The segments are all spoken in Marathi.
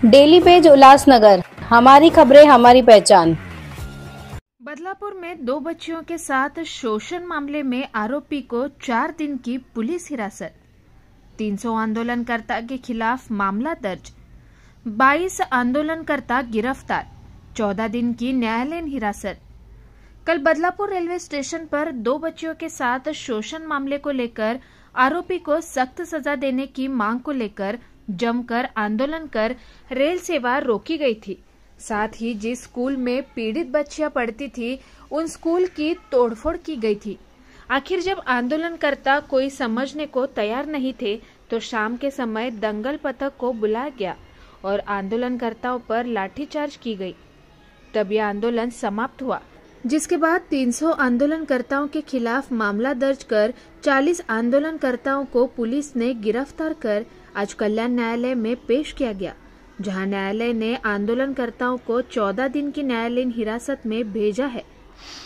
डेली पेज उल्लासनगर, हमारी खबरें हमारी पहचान। बदलापुर में 2 बच्चियों के साथ शोषण मामले में आरोपी को 4 दिन की पुलिस हिरासत। 300 आंदोलनकर्ता के खिलाफ मामला दर्ज। 22 आंदोलनकर्ता गिरफ्तार। 14 दिन की न्यायालयीन हिरासत। कल बदलापुर रेलवे स्टेशन पर 2 बच्चियों के साथ शोषण मामले को लेकर आरोपी को सख्त सजा देने की मांग को लेकर जमकर आंदोलन कर रेल सेवा रोकी गई थी। साथ ही जिस स्कूल में पीड़ित बच्चियां पढ़ती थी उन स्कूल की तोड़फोड़ की गई थी। आखिर जब आंदोलनकर्ता कोई समझने को तैयार नहीं थे तो शाम के समय दंगल पथक को बुलाया गया और आंदोलनकर्ताओं पर लाठीचार्ज की गई। तब यह आंदोलन समाप्त हुआ, जिसके बाद 300 आंदोलनकर्ताओं के खिलाफ मामला दर्ज कर 40 आंदोलनकर्ताओं को पुलिस ने गिरफ्तार कर आज कल्याण न्यायालय में पेश किया गया, जहां न्यायालय ने आंदोलनकर्ताओं को 14 दिन की न्यायालयीन हिरासत में भेजा है।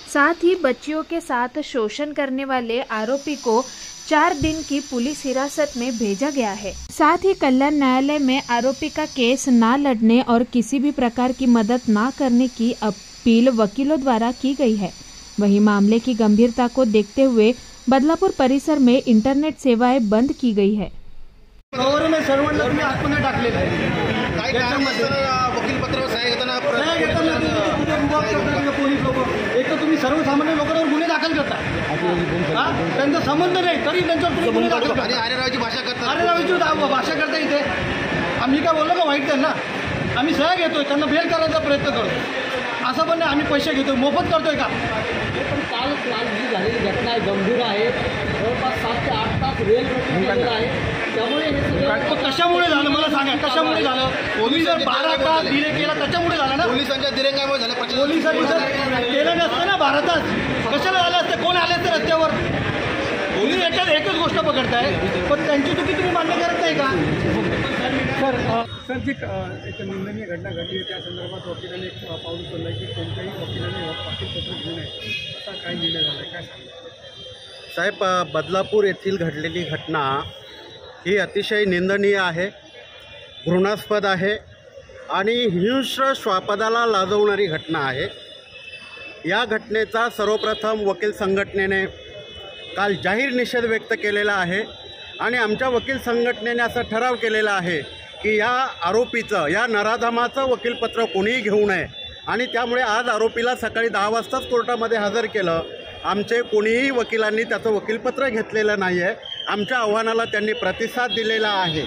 साथ ही बच्चियों के साथ शोषण करने वाले आरोपी को 4 दिन की पुलिस हिरासत में भेजा गया है। साथ ही कल्याण न्यायालय में आरोपी का केस न लड़ने और किसी भी प्रकार की मदद न करने की अपील वकीलों द्वारा की गई है। वहीं मामले की गंभीरता को देखते हुए बदलापुर परिसर में इंटरनेट सेवाएं बंद की गई है। सर्वांना तुम्ही आतमध्ये टाकलेलं आहे। काय त्याच्यामध्ये वकील पत्रावर सह्या घेताना पोलीस लोक एक तर तुम्ही सर्वसामान्य लोकांवर गुन्हे दाखल करता, त्यांचा संबंध नाही तरी त्यांच्यावर गुन्हे दाखल करता आणि आरेरावाची भाषा करता। आरेरावाची भाषा करता इथे आम्ही काय बोललो का वाईट त्यांना? आम्ही सह्या घेतोय, त्यांना बेल करायचा प्रयत्न करतो। असं पण नाही आम्ही पैसे घेतोय, मोफत करतोय का? पण काल जी झालेली घटना आहे गंभीर आहे। जवळपास 7 ते 8 तास रेल रोखलेला आहे। त्यामुळे हे सगळं कशामुळे झालं मला सांगा, कशामुळे झालं? पोलिसांनी 12 तास डिले केला त्याच्यामुळे झालं ना? पोलिसांच्या दिरंगाईमुळे झालं। पोलिसांनी केलं नसतं ना 12 तास, कशाला झालं असतं? कोण आले असते रस्त्यावर? पोलीस एकच गोष्ट पकडताय, पण त्यांची चुकी तुम्ही मान्य करत नाही का? सर जी एक निंदनीय घटना घडली त्या संदर्भात वकिलांनी एक पाऊल उचललं की कोणत्याही वकिलांनी पाठीपत्र घेऊ नये, असा काय निर्णय झाला, काय सांगा साहेब? बदलापूर येथील घडलेली घटना ही अतिशय निंदनीय आहे, घृणास्पद आहे आणि हिंस्र श्वापदाला लाजवणारी घटना आहे। या घटनेचा सर्वप्रथम वकील संघटनेने काल जाहीर निषेध व्यक्त केलेला आहे आणि आमच्या वकील संघटनेने असा ठराव केलेला आहे की या आरोपीचं, या नराधमाचं वकीलपत्र कोणीही घेऊ नये आणि त्यामुळे आज आरोपीला सकाळी 10 वाजताच कोर्टामध्ये हजर केलं। आमचे कोणीही वकिलांनी त्याचं वकीलपत्र घेतलेलं नाही आहे। आमच्या आव्हानाला त्यांनी प्रतिसाद दिलेला आहे।